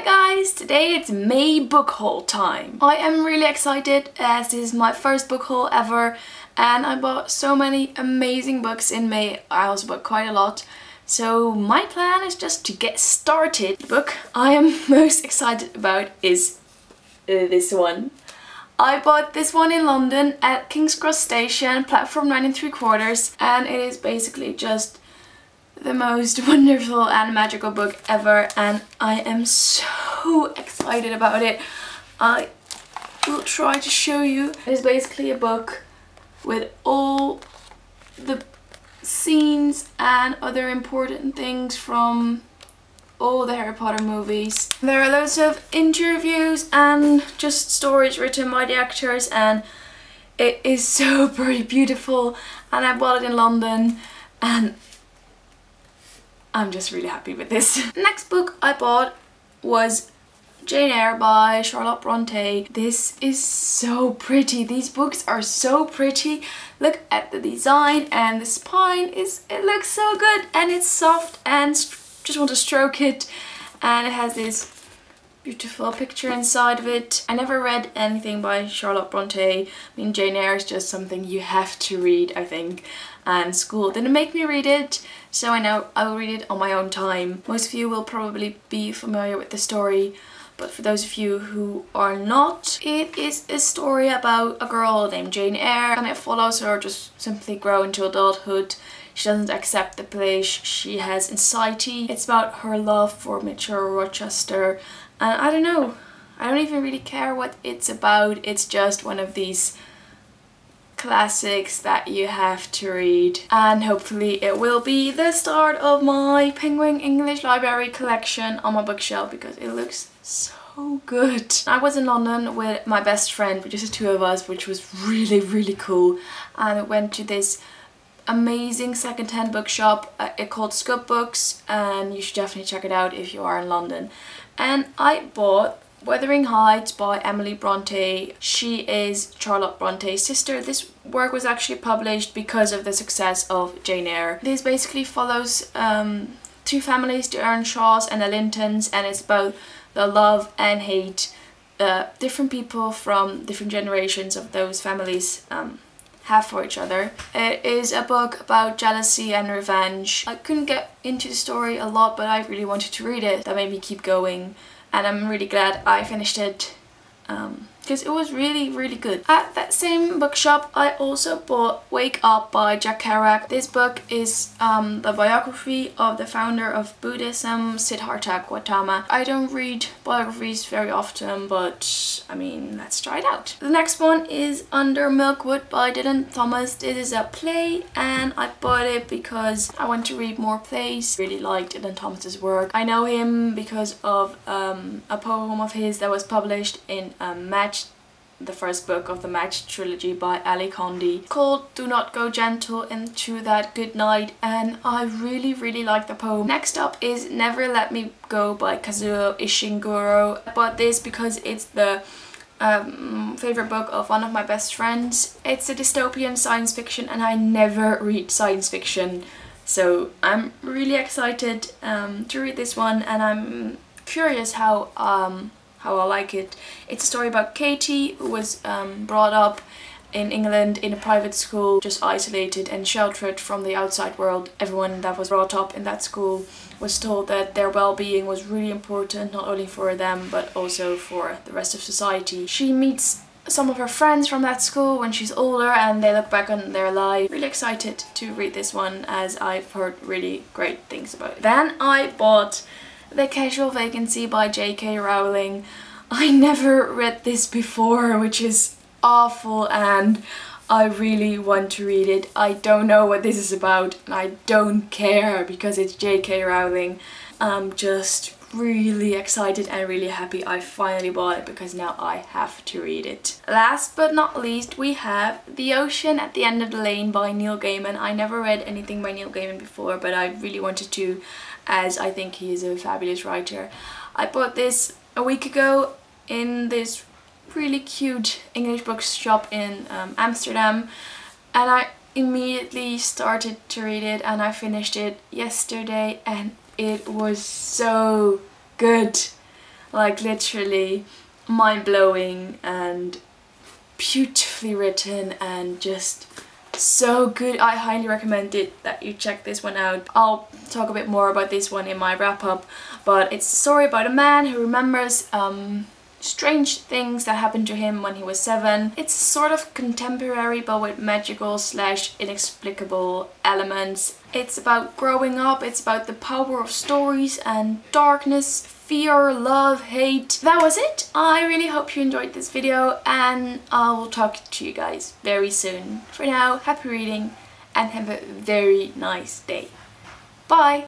guys, today it's May book haul time. I am really excited as this is my first book haul ever and I bought so many amazing books in May. I also bought quite a lot. So my plan is just to get started. The book I am most excited about is this one. I bought this one in London at King's Cross Station, platform 9 3/4, and it is basically just the most wonderful and magical book ever, and I am so excited about it. I will try to show you. It is basically a book with all the scenes and other important things from all the Harry Potter movies. There are loads of interviews and just stories written by the actors, and it is so very beautiful, and I bought it in London and I'm just really happy with this. Next book I bought was Jane Eyre by Charlotte Bronte. This is so pretty. These books are so pretty. Look at the design, and the spine it looks so good, and it's soft and just want to stroke it, and it has this beautiful picture inside of it. I never read anything by Charlotte Bronte. I mean, Jane Eyre is just something you have to read, I think, and school didn't make me read it, so I know I will read it on my own time. Most of you will probably be familiar with the story, but for those of you who are not, it is a story about a girl named Jane Eyre, and it follows her just simply grow into adulthood. She doesn't accept the place, she has anxiety. It's about her love for mature Rochester, and I don't know, I don't even really care what it's about. It's just one of these classics that you have to read, and hopefully it will be the start of my Penguin English Library collection on my bookshelf because it looks so good. I was in London with my best friend, just the two of us, which was really cool, and I went to this amazing second-hand bookshop called Scope Books, and you should definitely check it out if you are in London. And I bought Wuthering Heights by Emily Bronte. She is Charlotte Bronte's sister. This work was actually published because of the success of Jane Eyre. This basically follows two families, the Earnshaws and the Lintons, and it's about the love and hate different people from different generations of those families have for each other. It is a book about jealousy and revenge. I couldn't get into the story a lot, but I really wanted to read it. That made me keep going, and I'm really glad I finished it because it was really good. At that same bookshop I also bought Wake Up by Jack Kerouac. This book is the biography of the founder of Buddhism, Siddhartha Gautama. I don't read biographies very often, but I mean, let's try it out. The next one is Under Milkwood by Dylan Thomas. This is a play, and I bought it because I want to read more plays. Really liked Dylan Thomas's work. I know him because of a poem of his that was published in the first book of the Match trilogy by Ali Condi, called Do Not Go Gentle Into That Good Night, and I really like the poem. Next up is Never Let Me Go by Kazuo Ishiguro. I bought this because it's the favorite book of one of my best friends. It's a dystopian science fiction, and I never read science fiction, so I'm really excited to read this one, and I'm curious how I like it. It's a story about Katie, who was brought up in England in a private school, just isolated and sheltered from the outside world. Everyone that was brought up in that school was told that their well-being was really important, not only for them but also for the rest of society. She meets some of her friends from that school when she's older, and they look back on their life. Really excited to read this one, as I've heard really great things about it. Then I bought The Casual Vacancy by J.K. Rowling. I never read this before, which is awful, and I really want to read it. I don't know what this is about, and I don't care because it's J.K. Rowling. I'm just really excited and really happy I finally bought it because now I have to read it. Last but not least, we have The Ocean at the End of the Lane by Neil Gaiman. I never read anything by Neil Gaiman before, but I really wanted to, as I think he is a fabulous writer. I bought this a week ago in this really cute English bookshop in Amsterdam, and I immediately started to read it, and I finished it yesterday, and it was so good. Like literally mind-blowing and beautifully written and just so good. I highly recommend it that you check this one out. I'll talk a bit more about this one in my wrap-up, but it's a story about a man who remembers strange things that happened to him when he was 7. It's sort of contemporary but with magical / inexplicable elements. It's about growing up, it's about the power of stories and darkness, fear, love, hate. That was it. I really hope you enjoyed this video and I will talk to you guys very soon. For now, happy reading and have a very nice day. Bye!